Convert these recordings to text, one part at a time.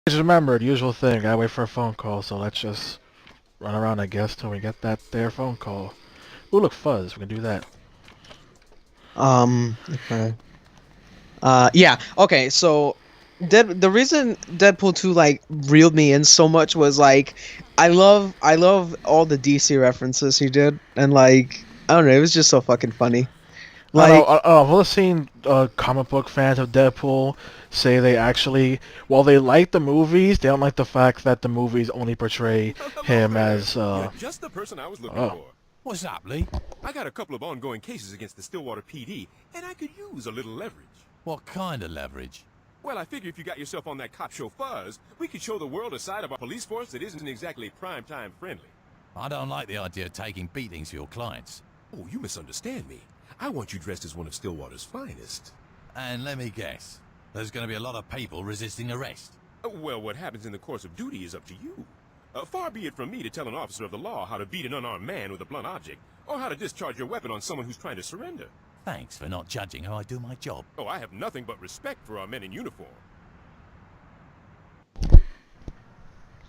Just remember, the usual thing, gotta wait for a phone call, so let's just run around, I guess, till we get that there phone call. Ooh, look, Fuzz, we can do that. Okay. Yeah. Okay. So, the reason Deadpool 2 like reeled me in so much was like, I love all the DC references he did, and like, I don't know, it was just so fucking funny. I don't know, Like, I've always seen comic book fans of Deadpool say they actually, while they like the movies, they don't like the fact that the movies only portray Hello him there. as, You're just the person I was looking oh. for. What's up, Lee? I got a couple of ongoing cases against the Stillwater PD, and I could use a little leverage. What kind of leverage? Well, I figure if you got yourself on that cop show Fuzz, we could show the world a side of our police force that isn't exactly prime-time friendly. I don't like the idea of taking beatings for your clients. Oh, you misunderstand me. I want you dressed as one of Stillwater's finest. And let me guess, there's going to be a lot of people resisting arrest. Well, what happens in the course of duty is up to you. Far be it from me to tell an officer of the law how to beat an unarmed man with a blunt object, or how to discharge your weapon on someone who's trying to surrender. Thanks for not judging how I do my job. Oh, I have nothing but respect for our men in uniform. But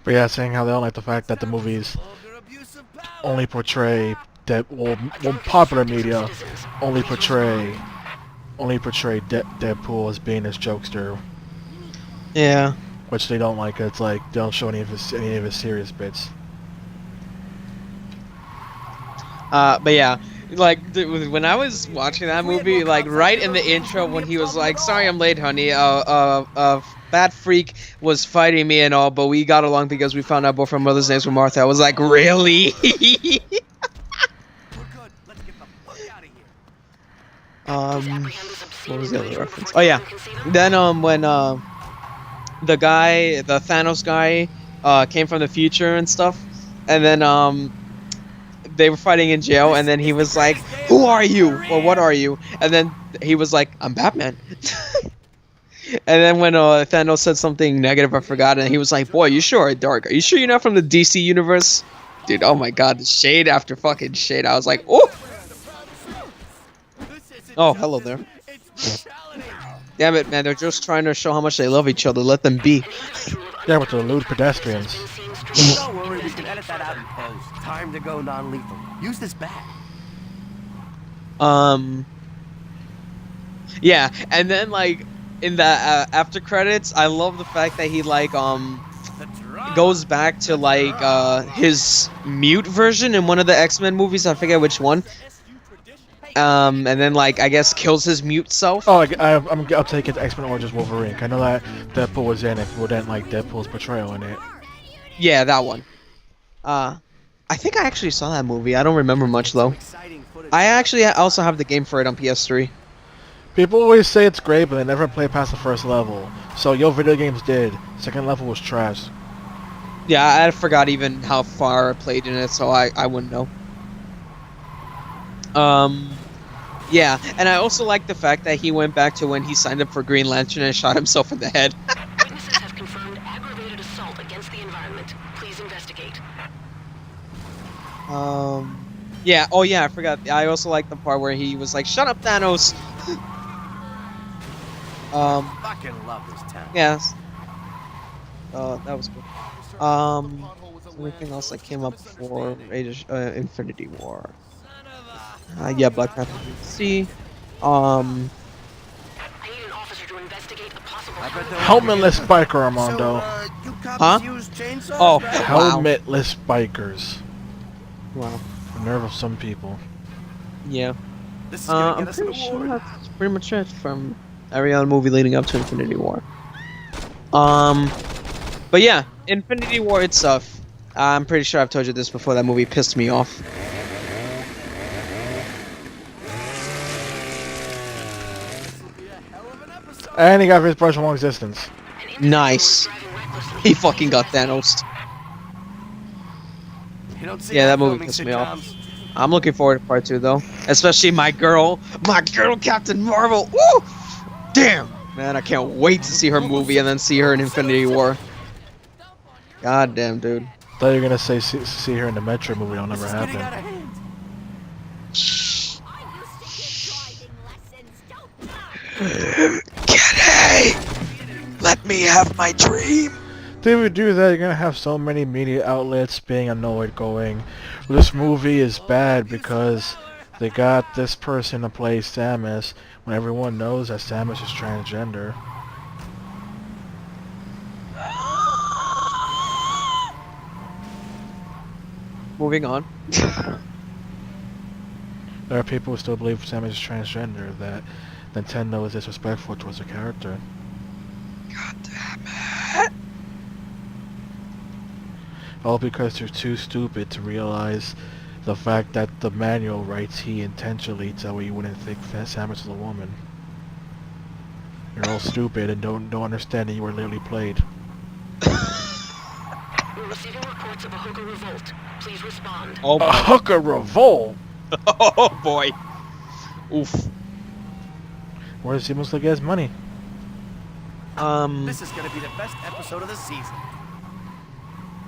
yeah, saying how they don't like the fact that the movies only portray well, popular media only portray Deadpool as being this jokester, yeah. which they don't like. It's like they don't show any of his serious bits. But yeah, like when I was watching that movie, like right in the intro when he was like, "Sorry, I'm late, honey. Bad freak was fighting me and all, but we got along because we found out both our mothers' names were Martha." I was like, really? What was the other reference? Oh yeah. Then when the Thanos guy came from the future and stuff, and then they were fighting in jail, and then he was like, "Who are you? Or what are you?" And then he was like, "I'm Batman." And then when Thanos said something negative, I forgot, and he was like, "Boy, you sure are dark. Are you sure you're not from the DC universe?" Dude, oh my god, shade after fucking shade. I was like, "Oh." Oh, hello there. Damn it, man, they're just trying to show how much they love each other. Let them be. Yeah, with the lewd pedestrians. Don't worry, we can edit that out in post. Time to go non-lethal. Use this bat. Yeah, and then like in the after credits, I love the fact that he like goes back to like his mute version in one of the X-Men movies. I forget which one. And then like I guess kills his mute self. Oh, I'll take it to X-Men Origins Wolverine. I know that Deadpool was in it, but didn't like Deadpool's portrayal in it. Yeah, that one. I think I actually saw that movie. I don't remember much though. I actually also have the game for it on PS3. People always say it's great, but they never play past the first level. So your video games did. Second level was trash. Yeah, I forgot even how far I played in it, so I wouldn't know. Yeah, and I also like the fact that he went back to when he signed up for Green Lantern and shot himself in the head. Witnesses have confirmed aggravated assault against the environment. Please investigate. Yeah, oh yeah, I forgot. I also like the part where he was like, "Shut up, Thanos!" Fucking love this town. Yes. That was good. Anything else that came up for Infinity War? Yeah, Black Panther. See, I need an officer to investigate a possible Helmetless biker, Armando. So, you cops Huh? use chainsaws? Oh, right? wow. Helmetless bikers. Wow. The nerve of some people. Yeah. This is gonna I'm get us an pretty sure award. that's pretty much it from every other movie leading up to Infinity War. But yeah, Infinity War itself. I'm pretty sure I've told you this before. That movie pissed me off. And he got his brush from existence. Nice. He fucking got Thanos. You don't see Yeah, that movie filming pissed me off. sitcoms. I'm looking forward to part 2 though. Especially my girl Captain Marvel. Woo! Damn! Man, I can't wait to see her movie and then see her in Infinity War. God damn, dude. Thought you were gonna say see her in the Metro movie. That'll never This is getting out happen. of hand. Kitty! Let me have my dream! they would do that, you're gonna have so many media outlets being annoyed going, this movie is bad because they got this person to play Samus when everyone knows that Samus is transgender. Moving on. There are people who still believe Samus is transgender, that Nintendo is disrespectful towards the character. God damn it. All because they're too stupid to realize the fact that the manual writes he intentionally so you wouldn't think Samus is a woman. You're all stupid and don't understand that you were literally played. We're receiving reports of a hooker revolt. Please respond. Oh, A hooker revolt? oh boy. Oof. Where does he most like his money? This is gonna be the best episode of the season.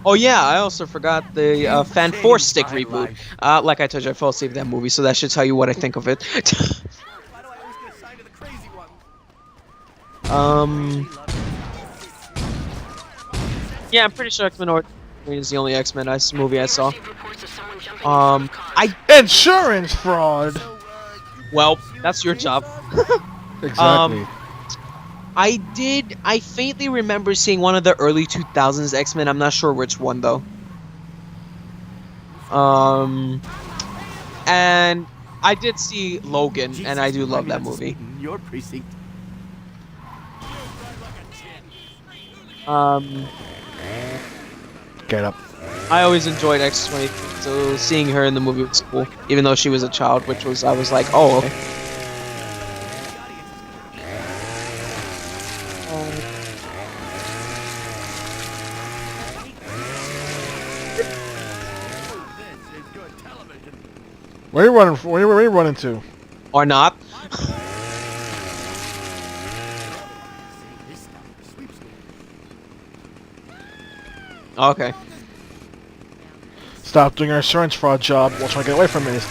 Oh yeah, I also forgot the Fan Force Stick reboot. Like I told you, I fell asleep in that movie, so that should tell you what I think of it. Why do I always get assigned to the crazy one? Yeah, I'm pretty sure X-Men Origins is the only X-Men movie I saw. I Insurance fraud! well, that's your job. Exactly. I faintly remember seeing one of the early 2000s X-Men. I'm not sure which one though. And I did see Logan, and I do love that movie. Your precinct. Get up. I always enjoyed X-23, so seeing her in the movie was cool, even though she was a child, which was, I was like, oh, okay. This is good television. Where are you running? Where are you running to? Or not. This stuff for sweepstakes. Okay. Stop doing your insurance fraud job. We'll try to get away from it.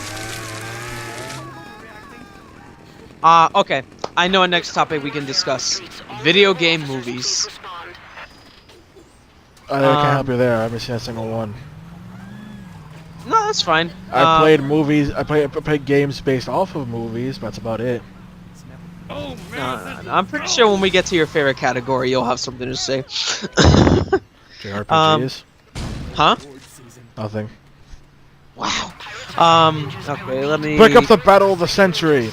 Okay. I know a next topic we can discuss. Video game movies. I can't help you there. I haven't seen a single one. No, that's fine. I played movies. I played games based off of movies. But that's about it. No, I'm pretty sure when we get to your favorite category, you'll have something to say. JRPGs. Huh? Nothing. Wow. Okay, let me... Pick up the Battle of the Century.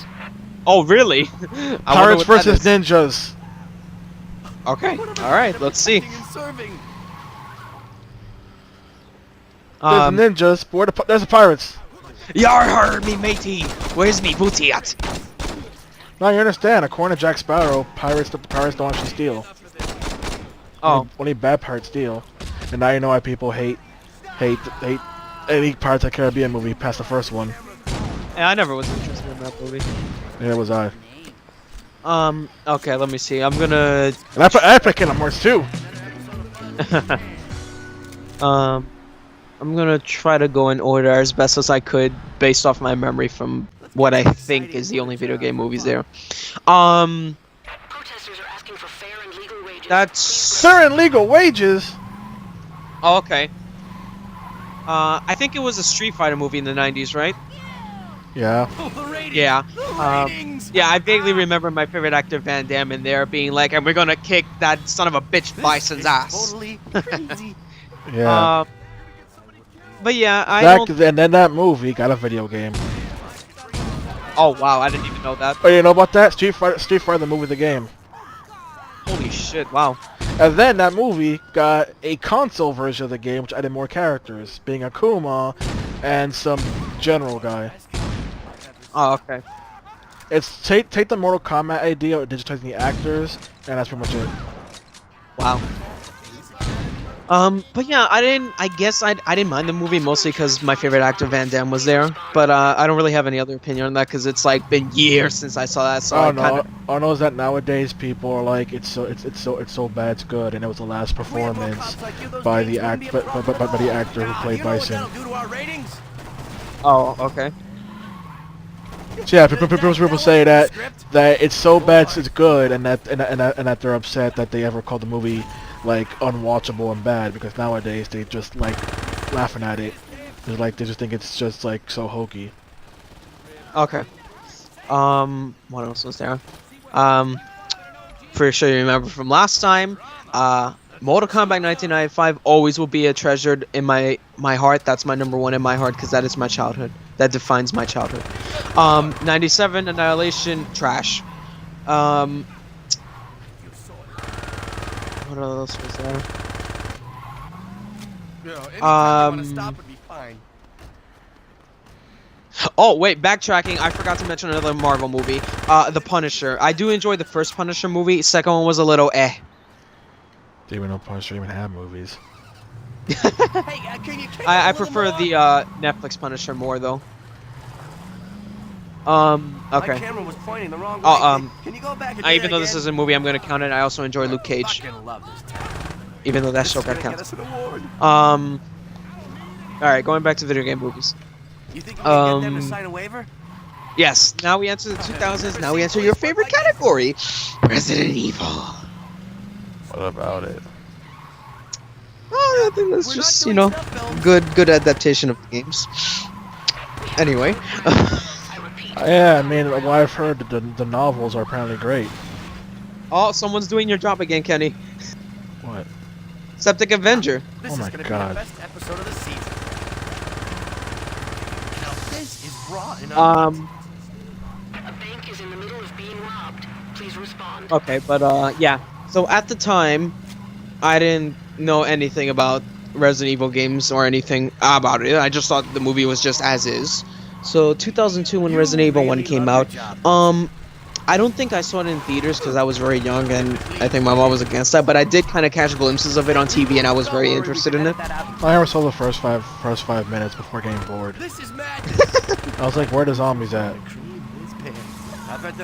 Oh, really? Pirates versus ninjas. Okay, alright, let's see. And serving. There's the ninjas, but there's the pirates. Yar har me matey! Where's me booty at? Now you understand. According to Jack Sparrow, pirates don't actually steal. Oh. Only bad pirates steal. And now you know why people hate any Pirates of the Caribbean movie past the first one. Yeah, I never was interested in that movie. Neither was I. Okay, let me see. I'm gonna... And I played Kingdom Hearts too. I'm gonna try to go in order as best as I could, based off my memory from what I think is the only video game movies there. Protesters are asking for fair and legal wages. That's... Fair and legal wages? Oh, okay. I think it was a Street Fighter movie in the 90s, right? Yeah. Yeah. Yeah, I vaguely remember my favorite actor Van Damme in there being like, and we're gonna kick that son of a bitch Bison's ass. Totally crazy. Yeah. But yeah, I don't... And then that movie got a video game. Oh wow, I didn't even know that. Oh, you know about that? Street Fighter the movie, the game. Holy shit, wow. And then that movie got a console version of the game, which added more characters, being Akuma and some general guy. Oh, okay. It's take the Mortal Kombat idea of digitizing the actors, and that's pretty much it. Wow. But yeah, I didn't mind the movie mostly because my favorite actor Van Damme was there. But I don't really have any other opinion on that because it's like been years since I saw that. So I know is that nowadays people are like it's so bad it's good, and it was the last performance by the actor who played Bison. Oh, okay. So yeah, people say that it's so bad it's good, and that they're upset that they ever called the movie like unwatchable and bad, because nowadays they just like laughing at it. They're like they just think it's just like so hokey. Okay. What else was there? Pretty sure you remember from last time. Mortal Kombat 1995 always will be a treasured in my heart. That's my number 1 in my heart because that is my childhood. That defines my childhood. 97 Annihilation, trash. What else was there? Oh wait, backtracking. I forgot to mention another Marvel movie. The Punisher. I do enjoy the first Punisher movie. Second one was a little eh. Didn't even know Punisher even had movies. I prefer the Netflix Punisher more though. Okay. My camera was pointing the wrong way. Oh, Can you go back and do even that though this again? is a movie, I'm gonna count it. I also enjoy Luke Cage, Fucking love this town. even though that This show is got gonna get canceled. us an award. All right, going back to video game movies. You think we can get them to sign a waiver? Yes, now we enter the 2000s. Now we enter your favorite category, Resident Evil. What about it? Oh, I think that's We're not just doing stuff films. good adaptation of the games. Anyway, I repeat. Yeah, I mean, what I've heard, the novels are apparently great. oh, someone's doing your job again, Kenny. What? Septic Avenger. This Oh is my gonna God. be the best episode of the season. Now this is raw and A bank is in the middle of being robbed. Please respond. Okay, but yeah. So at the time, I didn't know anything about Resident Evil games or anything about it. I just thought the movie was just as is. So 2002 when Resident Evil 1 came out, I don't think I saw it in theaters because I was very young and I think my mom was against that, but I did kind of catch glimpses of it on TV and I was very interested in it. I never saw the first five minutes before getting bored. This is madness. I was like, where the zombies at?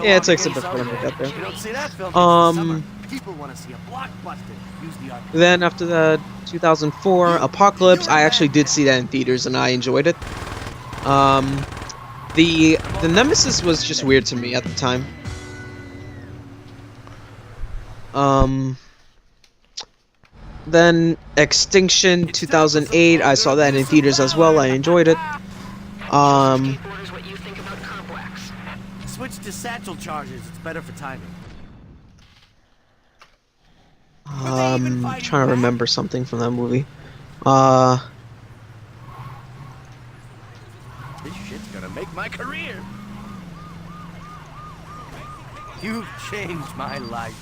Yeah, it takes a bit for them to get there. You don't see that film till summer. People want to see a blockbuster. Use the arcade. Then after the 2004 Apocalypse, I actually did see that in theaters and I enjoyed it. The Nemesis was just weird to me at the time. Then Extinction 2008, I saw that in theaters as well. I enjoyed it. Skateboarders, what you think about curb wax? Switch to satchel charges. It's better for timing. Trying to remember something from that movie. This shit's gonna make my career. You've changed my life.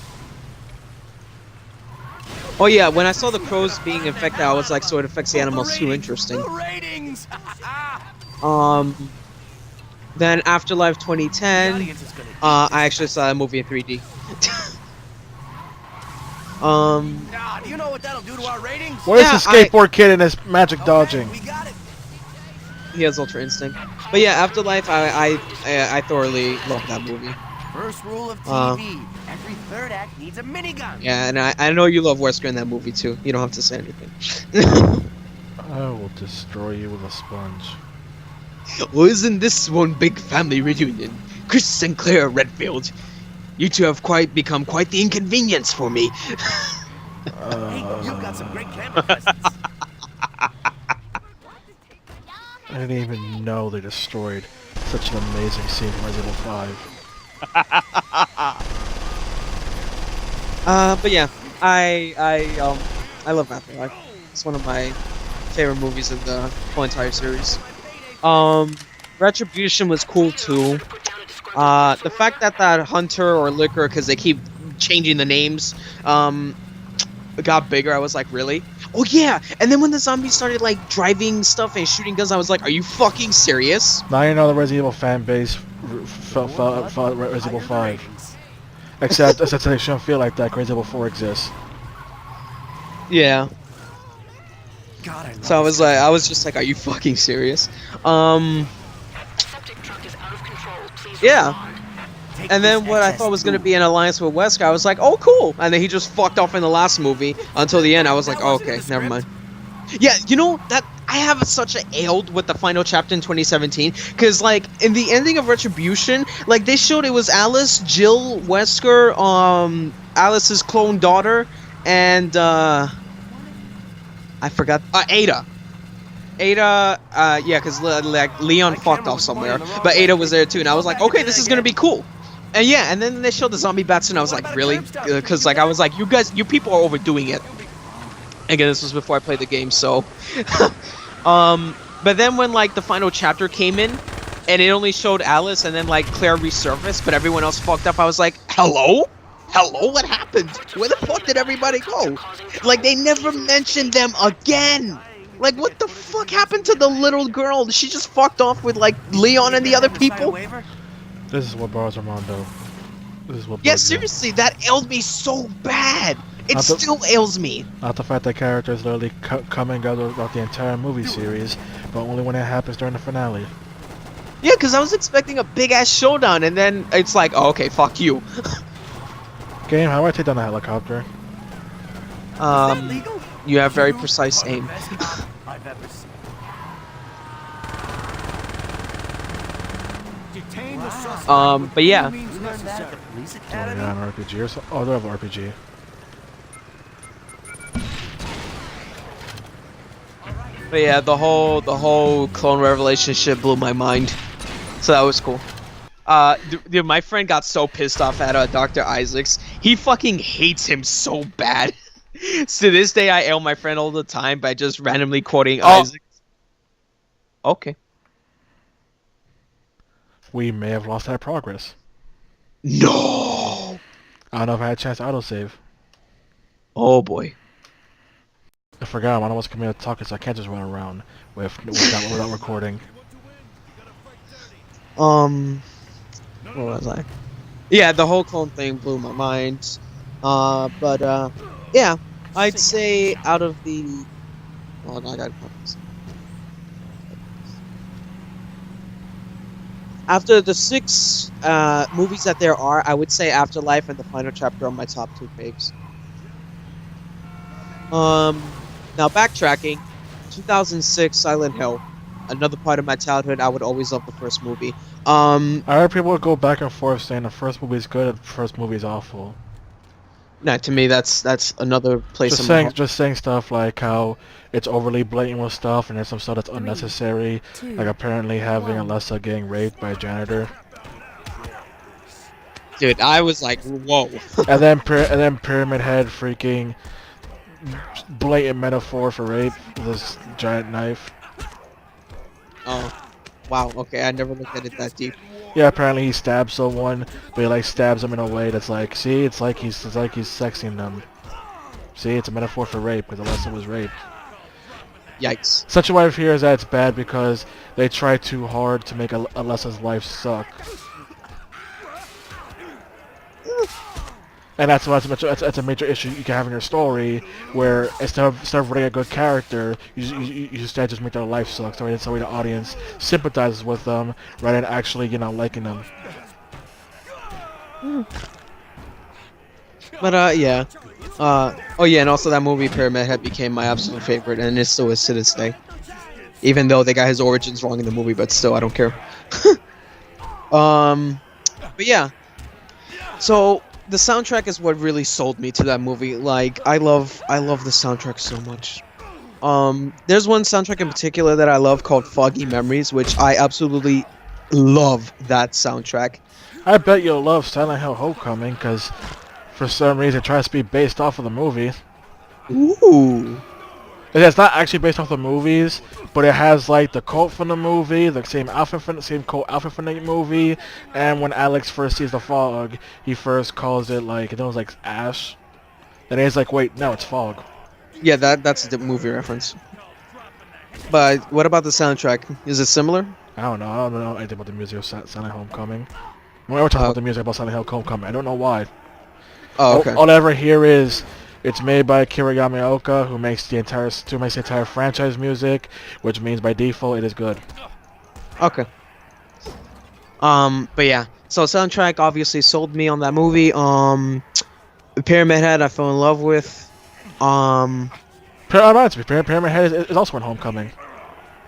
Oh yeah, when I saw the crows being infected, I was like, so it affects the animals too. Interesting. The ratings. Then Afterlife The 2010, audience is gonna I actually saw that movie in 3D. Nah, do you know what that'll do to our ratings? Where's Yeah, the skateboard kid and his magic dodging? We got it. He has Ultra Instinct. But yeah, Afterlife, I thoroughly love that movie. First rule of TV: every third act needs a minigun. Yeah, and I know you love Wesker in that movie too. You don't have to say anything. I will destroy you with a sponge. Well, isn't this one big family reunion? Chris and Claire Redfield. You two have become quite the inconvenience for me. Hey, you've got some great camera presence. I didn't even know they destroyed such an amazing scene from Resident Evil 5. But yeah, I love Afterlife. It's one of my favorite movies in the whole entire series. Retribution was cool too. The fact that Hunter or Liquor, because they keep changing the names, got bigger. I was like, really? Oh yeah! And then when the zombies started like driving stuff and shooting guns, I was like, are you fucking serious? Now you know the Resident Evil fan base felt Resident Evil 5. Except they shouldn't feel like that. Resident Evil 4 exists. Yeah. God, I love So this. I was just like, are you fucking serious? Septic truck is out of control. Please Yeah. respond. Take And then this what I excess thought was going to food. be an alliance with Wesker, I was like, oh, cool. And then he just fucked off in the last movie until the end. I was like, oh, okay, never mind. Yeah, you know, that I have such an ailed with the final chapter in 2017. Because, like, in the ending of Retribution, like, they showed it was Alice, Jill, Wesker, Alice's clone daughter, and I forgot. Ada. Ada, yeah, because like Leon fucked off somewhere, but Ada was there too, and I was like, okay, this is gonna be cool. And yeah, and then they showed the zombie bats, and I was like, really? Because like I was like, you people are overdoing it. Again, this was before I played the game, so. But then when like the final chapter came in, and it only showed Alice, and then like Claire resurfaced, but everyone else fucked up. I was like, hello? Hello? What happened? Where the fuck did everybody go? Like they never mentioned them again. Like what the fuck happened to the little girl? She just fucked off with like Leon and the other people. This is what bothers Armando. This is what. Yeah, bugs him. seriously, that ailed me so bad. It Not the- still ails me. Not the fact that characters literally come and go throughout the entire movie series, but only when it happens during the finale. Yeah, because I was expecting a big ass showdown, and then it's like, oh, okay, fuck you. Game, how do I take down the helicopter? You have very precise aim. I've ever seen. Detain the suspect. But yeah. Means necessary. Police Oh, Academy. yeah, an RPG or so. Oh, they have an RPG. But yeah, the whole Clone Wars relationship blew my mind. So that was cool. Dude, my friend got so pissed off at Dr. Isaacs. He fucking hates him so bad. So to this day, I ail my friend all the time by just randomly quoting Isaacs. Okay. We may have lost that progress. No. I don't know if I had a chance to autosave. Oh boy. I forgot, I was coming out talking, so I can't just run around without recording. What was I? Yeah, the whole clone thing blew my mind. Yeah, I'd say out of the. Oh, no, I got it. After the 6 movies that there are, I would say Afterlife and the final chapter are my top 2 faves. Now backtracking, 2006 Silent Hill, another part of my childhood. I would always love the first movie. I heard people go back and forth saying the first movie is good and the first movie is awful. No, to me that's another place. Just saying stuff like how it's overly blatant with stuff and there's some stuff that's unnecessary, like apparently having Alessa getting raped by a janitor. Dude, I was like, whoa. and then Pyramid Head freaking blatant metaphor for rape with this giant knife. Oh, wow. Okay, I never looked at it that deep. Yeah, apparently he stabs someone, but he like stabs them in a way that's like, see, it's like he's sexing them. See, it's a metaphor for rape because Alessa was raped. Yikes. Such a way of here is that it's bad because they try too hard to make Alessa's life suck. And that's a major issue you can have in your story, where instead of writing a good character, you instead just make their life suck, so the audience sympathizes with them rather than actually liking them. But yeah. Oh yeah, and also that movie Pyramid Head became my absolute favorite, and it still is to this day. Even though they got his origins wrong in the movie, but still, I don't care. But yeah. So the soundtrack is what really sold me to that movie. Like, I love the soundtrack so much. There's one soundtrack in particular that I love called Foggy Memories, which I absolutely love that soundtrack. I bet you'll love Silent Hill Homecoming, because for some reason it tries to be based off of the movie. Ooh. It's not actually based off the movies, but it has like the quote from the movie, the same quote outfit from the movie, and when Alex first sees the fog, he first calls it like, it was like ash. Then he's like, wait, no, it's fog. Yeah, that's the movie reference. But what about the soundtrack? Is it similar? I don't know anything about the music of Silent Hill Homecoming. When we're talking about the music about Silent Hill Homecoming, I don't know why. Oh, okay. All I ever hear is it's made by Akira Yamaoka, who makes the entire franchise music, which means by default it is good. Okay. But yeah. So soundtrack obviously sold me on that movie. Pyramid Head I fell in love with. Pyramid Head is also in Homecoming.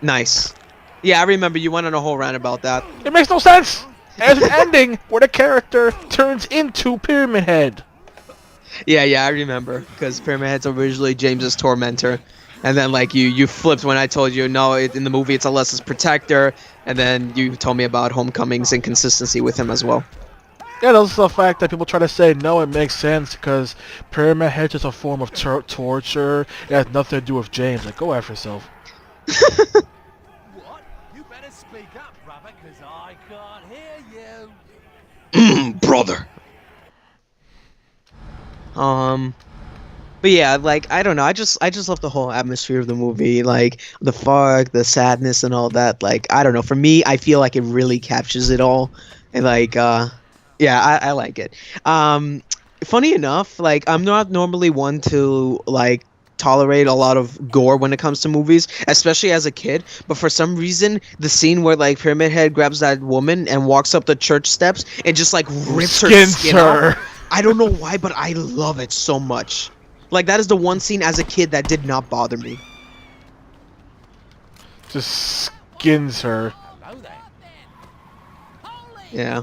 Nice. Yeah, I remember you went on a whole rant about that. It makes no sense! There's an ending where the character turns into Pyramid Head. Yeah, I remember because Pyramid Head's originally James's tormentor, and then like you flipped when I told you no, in the movie it's Alessa's protector, and then you told me about Homecoming's inconsistency with him as well. Yeah, that's the fact that people try to say, no, it makes sense because Pyramid Head's just a form of torture. It has nothing to do with James. Like, go after yourself. What? You better speak up, brother, because I can't hear you. Brother. But yeah, like I don't know, I just love the whole atmosphere of the movie, like the fog, the sadness, and all that. Like I don't know, for me, I feel like it really captures it all, and like yeah, I like it. Funny enough, like I'm not normally one to like tolerate a lot of gore when it comes to movies, especially as a kid. But for some reason, the scene where like Pyramid Head grabs that woman and walks up the church steps and just like rips her Skins skin her. off. I don't know why, but I love it so much. Like that is the one scene as a kid that did not bother me. Just skins her. Hello there. Yeah.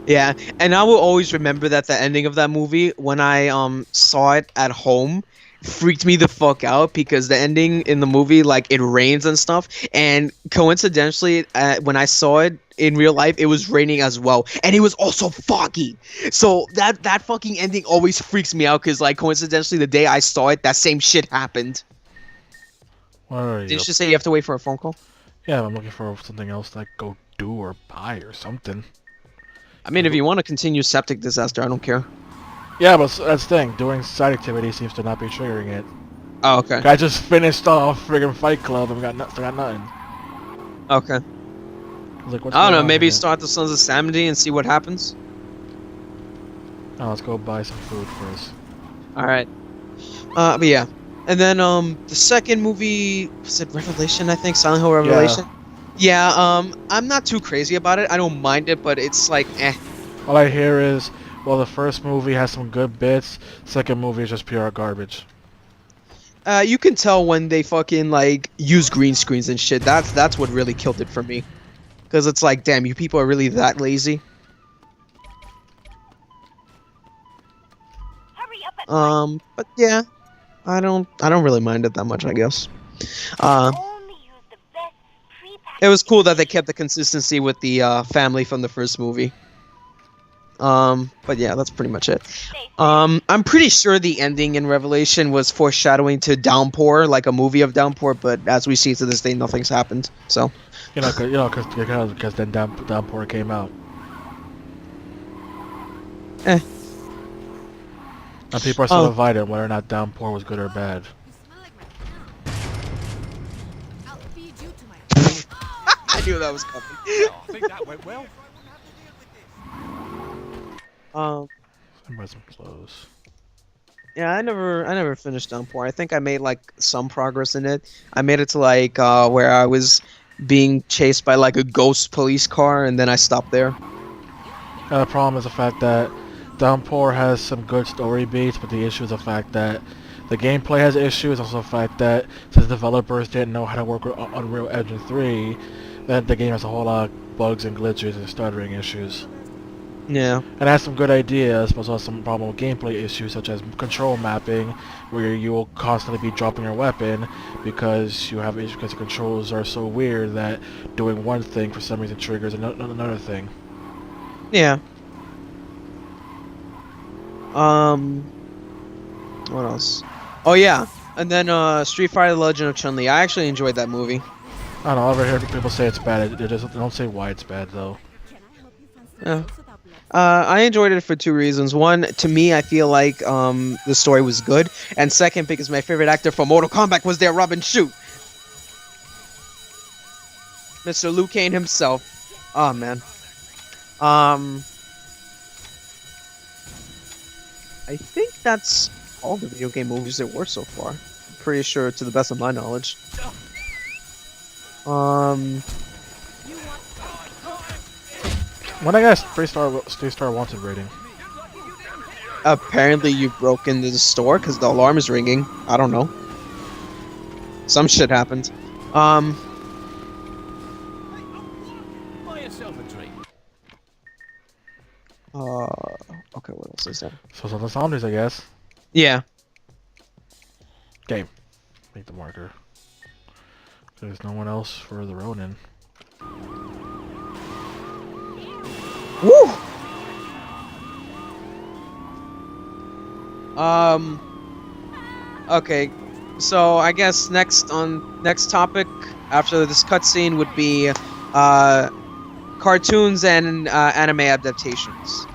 Yeah, and I will always remember that the ending of that movie when I saw it at home freaked me the fuck out because the ending in the movie, like it rains and stuff, and coincidentally when I saw it in real life it was raining as well, and it was also foggy. So that fucking ending always freaks me out because like coincidentally the day I saw it that same shit happened. Where are you? Did you just say you have to wait for a phone call? Yeah, I'm looking for something else like go do or buy or something. I mean, if you want to continue septic disaster, I don't care. Yeah, but that's the thing. Doing side activity seems to not be triggering it. Oh, okay. I just finished off friggin' Fight Club and got nothing. Okay. I was like, what's I don't going know, on maybe here? start the Sons of Samedi and see what happens. Oh, let's go buy some food first. Alright. But yeah. And then, the second movie, was it Revelation, I think? Silent Hill Revelation? Yeah, I'm not too crazy about it. I don't mind it, but it's like, eh. All I hear is, well, the first movie has some good bits. Second movie is just pure garbage. You can tell when they fucking, like, use green screens and shit. That's what really killed it for me. Because it's like, damn, you people are really that lazy. But yeah. I don't really mind it that much, I guess. It was cool that they kept the consistency with the family from the first movie. But yeah, that's pretty much it. I'm pretty sure the ending in Revelation was foreshadowing to Downpour, like a movie of Downpour, but as we see to this day, nothing's happened. So, Because then Downpour came out. eh. And people are still divided whether or not Downpour was good or bad. I knew that was coming. I think that went well. Buy some clothes. Yeah, I never finished Downpour. I think I made like some progress in it. I made it to like where I was being chased by like a ghost police car, and then I stopped there. The problem is the fact that Downpour has some good story beats, but the issue is the fact that the gameplay has issues. Also, the fact that since developers didn't know how to work with Unreal Engine 3, that the game has a whole lot of bugs and glitches and stuttering issues. Yeah. And it has some good ideas, but also some problem with gameplay issues such as control mapping, where you will constantly be dropping your weapon because you have issues because the controls are so weird that doing one thing for some reason triggers another thing. Yeah. What else? Oh yeah, and then Street Fighter: The Legend of Chun-Li. I actually enjoyed that movie. I don't know. I've ever heard people say it's bad. They don't say why it's bad though. Yeah. I enjoyed it for two reasons. One, to me, I feel like the story was good, and second, because my favorite actor from Mortal Kombat was there, Robin Shoot, Mr. Liu Kang himself. Oh man. I think that's all the video game movies there were so far. I'm pretty sure, to the best of my knowledge. When I got a 3-star wanted rating. Apparently you broke into the store because the alarm is ringing. I don't know. Some shit happened. Buy yourself a drink. zombies there. So the zombies, I guess. Yeah. Game. Make the marker. There's no one else for the Ronin. Woo! Okay, so I guess next topic after this cutscene would be cartoons and anime adaptations.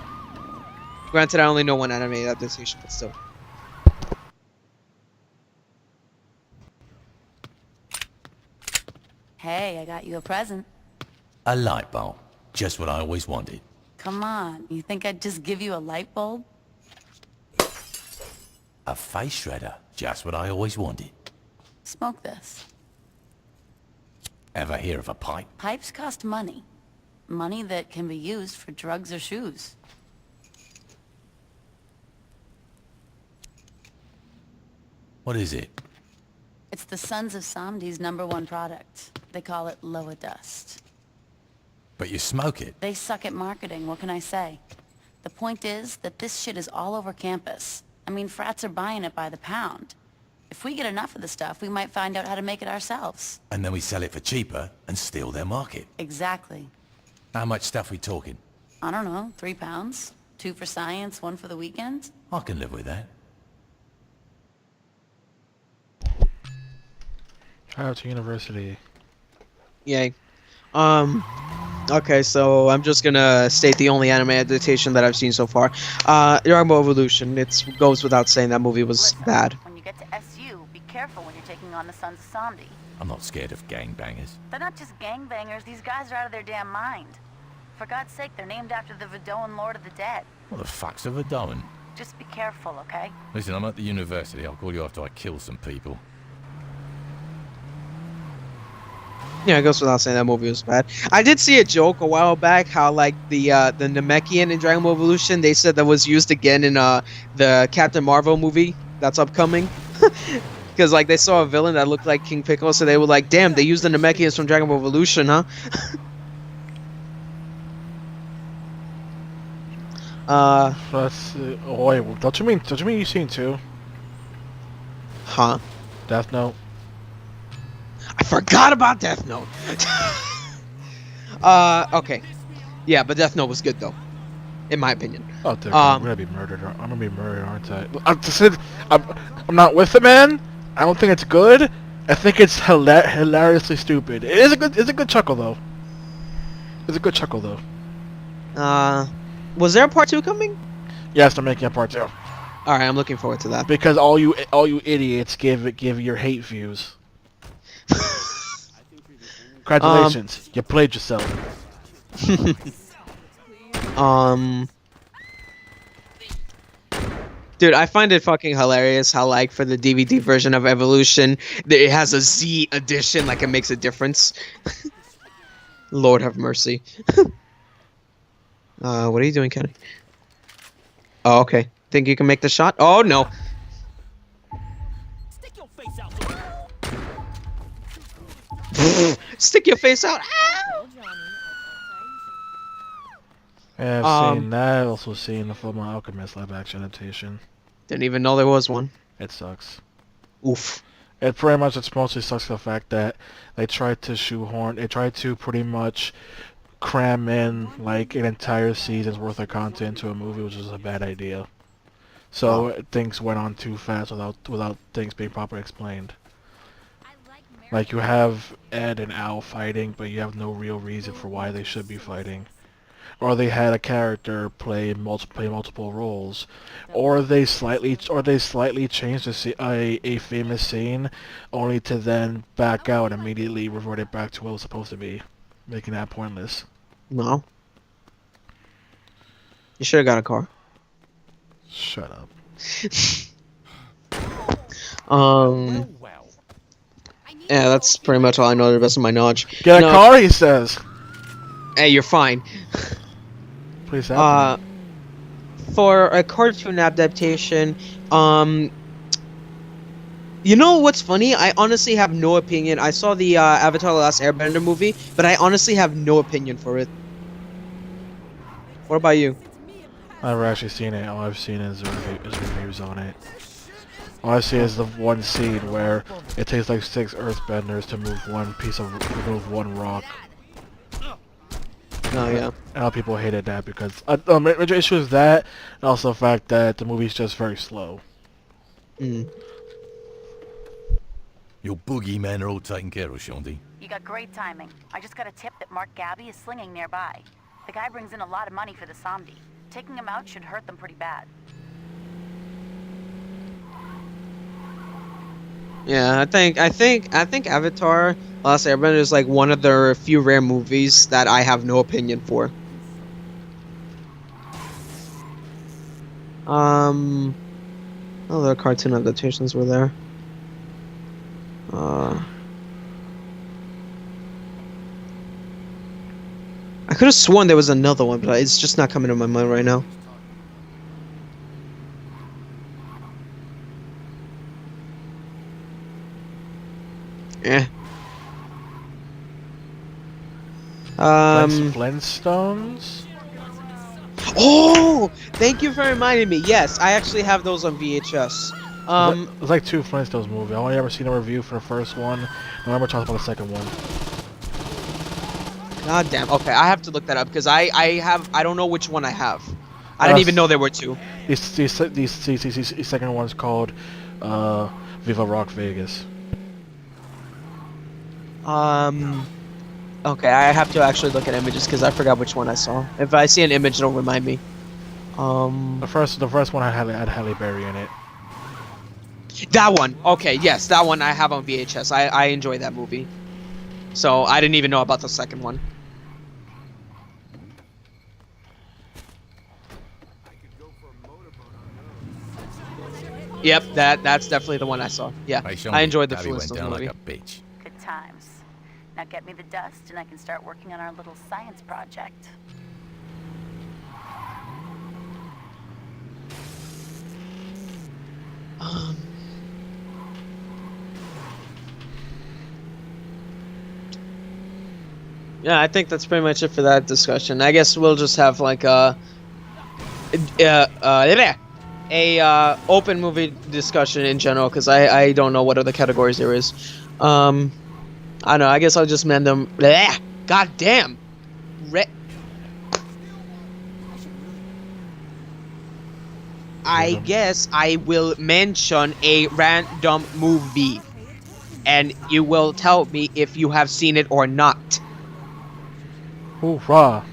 Granted, I only know one anime adaptation, but still. Hey, I got you a present. A light bulb. Just what I always wanted. Come on, you think I'd just give you a light bulb? A face shredder. Just what I always wanted. Smoke this. Ever hear of a pipe? Pipes cost money. Money that can be used for drugs or shoes. What is it? It's the Sons of Samdi's #1 product. They call it Loa Dust. But you smoke it. They suck at marketing, what can I say? The point is that this shit is all over campus. I mean, frats are buying it by the pound. If we get enough of the stuff, we might find out how to make it ourselves. And then we sell it for cheaper and steal their market. Exactly. How much stuff we talking? I don't know, 3 pounds? 2 for science, 1 for the weekend? I can live with that. Shout out to university. Yay. Okay, so I'm just gonna state the only anime adaptation that I've seen so far. Dragon Ball Evolution. It goes without saying that movie was Listen, bad. when you get to SU, be careful when you're taking on the Sons of Samdi. I'm not scared of gangbangers. They're not just gangbangers, these guys are out of their damn mind. For God's sake, they're named after the Vidoan Lord of the Dead. What the fuck's a Vidoan? Just be careful, okay? Listen, I'm at the university. I'll call you after I kill some people. Yeah, it goes without saying that movie was bad. I did see a joke a while back how like the Namekian in Dragon Ball Evolution, they said that was used again in the Captain Marvel movie that's upcoming. Because like they saw a villain that looked like King Piccolo, so they were like, "Damn, they used the Namekians from Dragon Ball Evolution, huh?" Let's oh wait, don't you mean you've seen 2? Huh? Death Note? I forgot about Death Note. Okay. Yeah, but Death Note was good though, in my opinion. Oh, dude, I'm gonna be murdered. I'm gonna be murdered, aren't I? I'm not with it, man. I don't think it's good. I think it's hilariously stupid. It is a good chuckle though. It's a good chuckle though. Was there a part 2 coming? Yes, they're making a part 2. All right, I'm looking forward to that. Because all you idiots give your hate views. Congratulations, you played yourself. Dude, I find it fucking hilarious how, like, for the DVD version of Evolution, it has a Z edition, like, it makes a difference. Lord have mercy. What are you doing, Kenny? Oh, okay. Think you can make the shot? Oh, no. Stick your face out. Stick your face out. Ow! Yeah, I've seen that. I've also seen the Fullmetal Alchemist live-action adaptation. Didn't even know there was one. It sucks. Oof. It pretty much, it mostly sucks the fact that they tried to pretty much cram in like an entire season's worth of content into a movie, which was a bad idea. So things went on too fast without things being properly explained. Like you have Ed and Al fighting, but you have no real reason for why they should be fighting. Or they had a character play multiple roles, or they slightly changed a famous scene, only to then back out and immediately revert it back to what it was supposed to be, making that pointless. No. You should have got a car. Shut up. Yeah, that's pretty much all I know to the best of my knowledge. Get a car, he says. Hey, you're fine. Please help me. For a cartoon adaptation, you know what's funny? I honestly have no opinion. I saw the Avatar: The Last Airbender movie, but I honestly have no opinion for it. What about you? I've never actually seen it. All I've seen is reviews on it. All I see is the one scene where it takes like 6 earthbenders to move remove one rock. Oh yeah. And a lot of people hated that because major issue is that, and also the fact that the movie's just very slow. Mm. Your boogeymen are all taken care of, Shandy. You got great timing. I just got a tip that Mark Gabby is slinging nearby. The guy brings in a lot of money for the Somdi. Taking him out should hurt them pretty bad. Yeah, I think Avatar: Last Airbender is like one of the few rare movies that I have no opinion for. Other cartoon adaptations were there. I could have sworn there was another one, but it's just not coming to my mind right now. Eh. Flintstones? Oh! Thank you for reminding me. Yes, I actually have those on VHS. It's like 2 Flintstones movies. I only ever seen a review for the first one. I remember talking about the second one. God damn. Okay, I have to look that up because I don't know which one I have. I didn't even know there were 2. These second one's called Viva Rock Vegas. Okay, I have to actually look at images because I forgot which one I saw. If I see an image, it'll remind me. The first one had Halle Berry in it. That one. Okay, yes, that one I have on VHS. I enjoy that movie. So I didn't even know about the second one. Yep, that's definitely the one I saw. Yeah, Hey, I enjoyed the Gabby went Flintstones down movie. like a bitch. Good times. Now get me the dust and I can start working on our little science project. Yeah, I think that's pretty much it for that discussion. I guess we'll just have like a open movie discussion in general because I don't know what other categories there is. I don't know. I guess I'll just mend them. God damn. I guess I will mention a random movie, and you will tell me if you have seen it or not. Hoorah!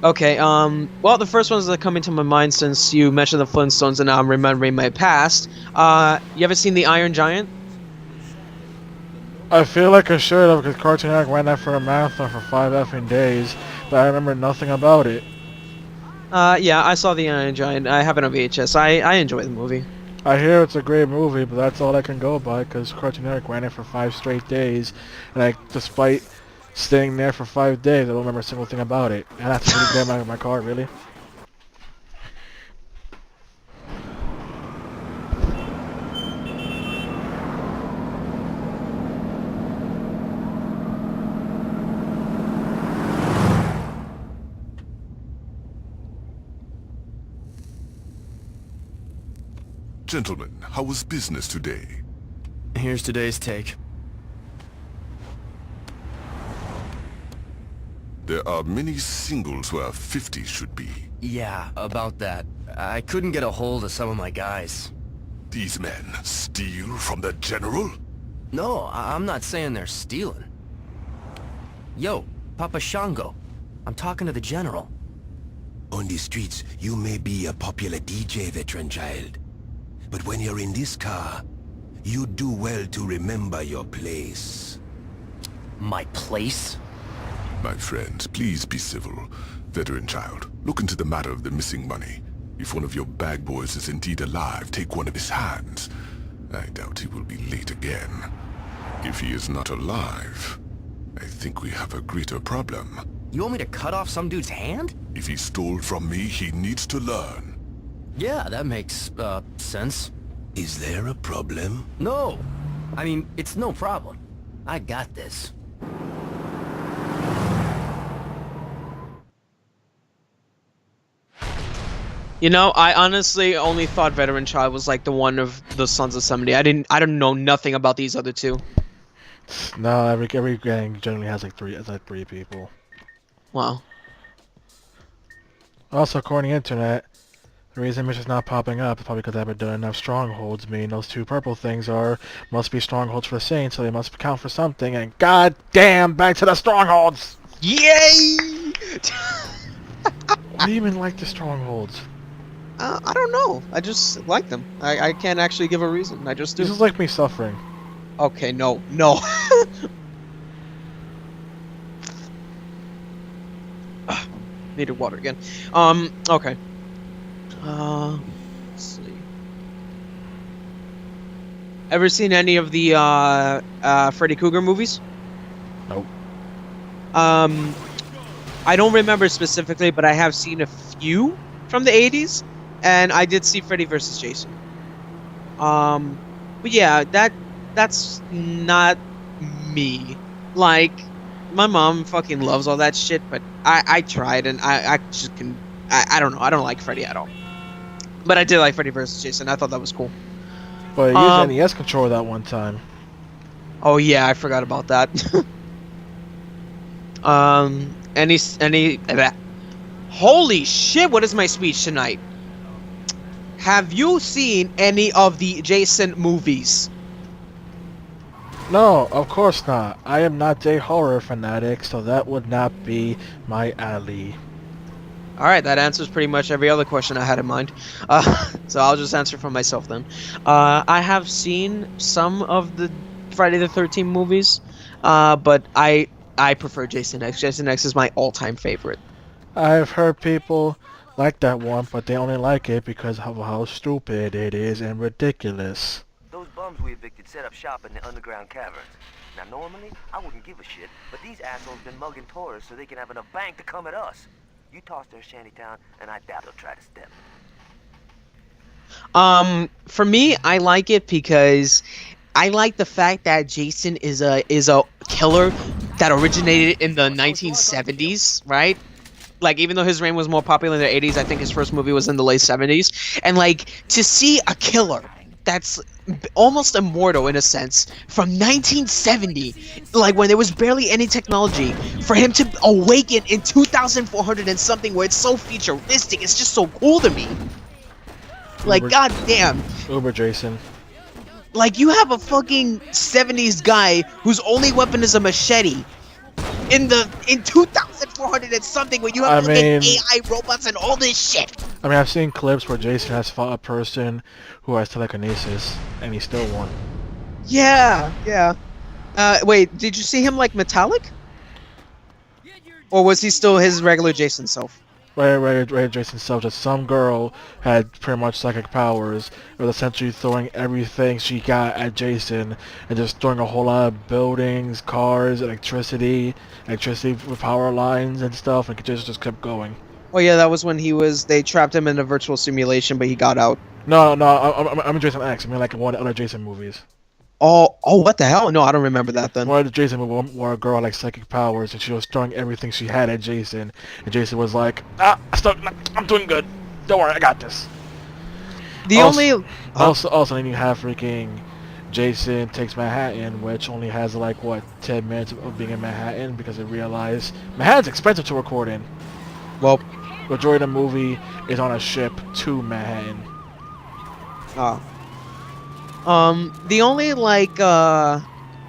Okay, well, the first ones that come into my mind since you mentioned the Flintstones and I'm remembering my past, you ever seen The Iron Giant? I feel like I should have because Cartoon Network ran that for a marathon for 5 effing days, but I remember nothing about it. Yeah, I saw The Iron Giant. I have it on VHS. I enjoy the movie. I hear it's a great movie, but that's all I can go by because Cartoon Network ran it for 5 straight days, and despite staying there for 5 days, I don't remember a single thing about it. And I have to put it down my car, really. Gentlemen, how was business today? Here's today's take. There are many singles where 50 should be. Yeah, about that. I couldn't get a hold of some of my guys. These men steal from the General? No, I'm not saying they're stealing. Yo, Papa Shango. I'm talking to the General. On the streets, you may be a popular DJ, veteran child. But when you're in this car, you do well to remember your place. My place? My friend, please be civil. Veteran child, look into the matter of the missing money. If one of your bag boys is indeed alive, take one of his hands. I doubt he will be late again. If he is not alive, I think we have a greater problem. You want me to cut off some dude's hand? If he stole from me, he needs to learn. Yeah, that makes, sense. Is there a problem? No! I mean, it's no problem. I got this. You know, I honestly only thought Veteran Child was like the one of the Sons of 70. I don't know nothing about these other two. No, every gang generally has like three people. Wow. Also, according to the internet, the reason Mission's not popping up is probably because I haven't done enough strongholds. Meaning those two purple things must be strongholds for the Saints, so they must count for something. And goddamn, back to the strongholds! Yay! What do you even like the strongholds? I don't know. I just like them. I can't actually give a reason. I just do. This is like me suffering. Okay, no. Needed water again. Okay. Let's see. Ever seen any of the Freddy Krueger movies? Nope. I don't remember specifically, but I have seen a few from the 80s, and I did see Freddy vs. Jason. But yeah, that's not me. Like, my mom fucking loves all that shit, but I tried, and I just can... I don't know. I don't like Freddy at all. But I did like Freddy vs. Jason. I thought that was cool. But I used NES controller that one time. Oh yeah, I forgot about that. Holy shit, what is my speech tonight? Have you seen any of the Jason movies? No, of course not. I am not a horror fanatic, so that would not be my alley. Alright, that answers pretty much every other question I had in mind. So I'll just answer for myself then. I have seen some of the Friday the 13th movies, but I prefer Jason X. Jason X is my all-time favorite. I've heard people like that one, but they only like it because of how stupid it is and ridiculous. Those bums we evicted set up shop in the underground caverns. Now normally, I wouldn't give a shit, but these assholes been mugging tourists so they can have enough bank to come at us. You toss their shantytown, and I doubt they'll try to step. For me, I like it because I like the fact that Jason is a killer that originated in the 1970s, right? Like, even though his reign was more popular in the 80s, I think his first movie was in the late 70s. And, like, to see a killer that's almost immortal, in a sense, from 1970, like, when there was barely any technology, for him to awaken in 2400 and something where it's so futuristic, it's just so cool to me. Like, goddamn. Uber Jason. Like, you have a fucking 70s guy whose only weapon is a machete. In 2400 and something, where you have AI robots and all this shit. I mean, I've seen clips where Jason has fought a person who has telekinesis, and he still won. Yeah. Wait, did you see him like metallic? Or was he still his regular Jason self? Right, Jason self. Just some girl had pretty much psychic powers. It was essentially throwing everything she got at Jason and just throwing a whole lot of buildings, cars, electricity with power lines and stuff, and just kept going. Oh yeah, that was when they trapped him in a virtual simulation, but he got out. No, I'm in Jason X. I mean, like one of the other Jason movies. Oh, what the hell? No, I don't remember that then. One of the Jason movies where a girl had like psychic powers and she was throwing everything she had at Jason, and Jason was like, I'm doing good. Don't worry, I got this. Also, then you have freaking Jason Takes Manhattan, which only has like, what, 10 minutes of being in Manhattan because they realized Manhattan's expensive to record in. Well, majority of the movie is on a ship to Manhattan.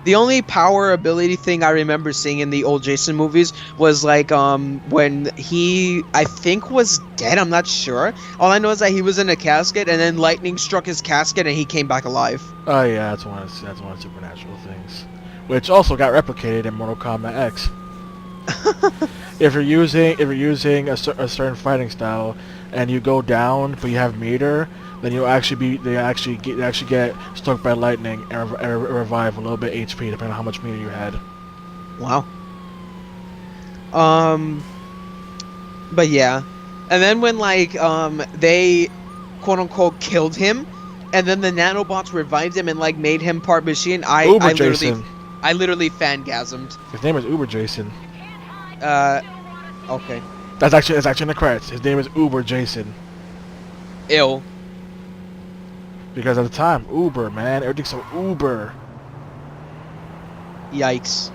The only power ability thing I remember seeing in the old Jason movies was like when he, I think, was dead. I'm not sure. All I know is that he was in a casket and then lightning struck his casket and he came back alive. Oh yeah, that's one of the supernatural things, which also got replicated in Mortal Kombat X. If you're using a certain fighting style and you go down but you have meter, then they actually get struck by lightning and revive a little bit HP depending on how much meter you had. Wow. But yeah, and then when like they quote unquote killed him, and then the nanobots revived him and like made him part machine, I literally fangasmed. His name is Uber Jason. Okay. That's actually in the credits. His name is Uber Jason. Ill. Because at the time, Uber, man, everything's so Uber. Yikes.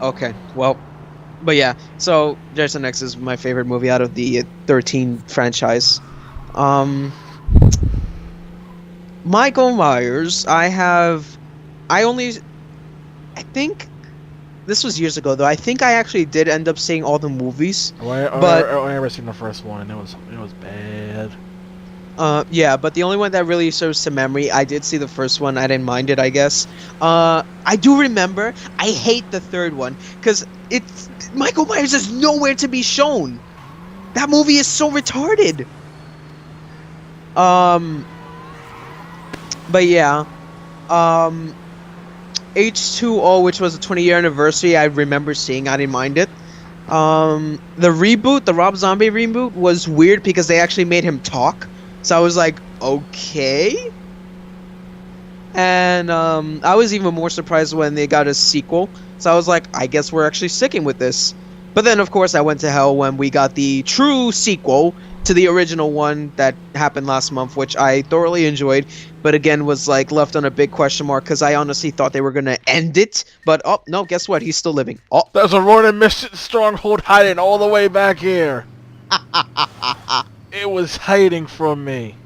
Okay, well, but yeah. So Jason X is my favorite movie out of the 13 franchise. Michael Myers, I think this was years ago though. I think I actually did end up seeing all the movies. But I never seen the first one, and it was bad. Yeah, but the only one that really serves to memory, I did see the first one. I didn't mind it, I guess. I do remember. I hate the third one because it's Michael Myers is nowhere to be shown. That movie is so retarded. But yeah, H2O, which was the 20-year anniversary, I remember seeing. I didn't mind it. The reboot, the Rob Zombie reboot, was weird because they actually made him talk. So I was like, okay. And I was even more surprised when they got a sequel. So I was like, I guess we're actually sticking with this. But then, of course, I went to hell when we got the true sequel to the original one that happened last month, which I thoroughly enjoyed, but again was like left on a big question mark because I honestly thought they were gonna end it. But oh no, guess what? He's still living. Oh, there's a Ronin mission stronghold hiding all the way back here. It was hiding from me.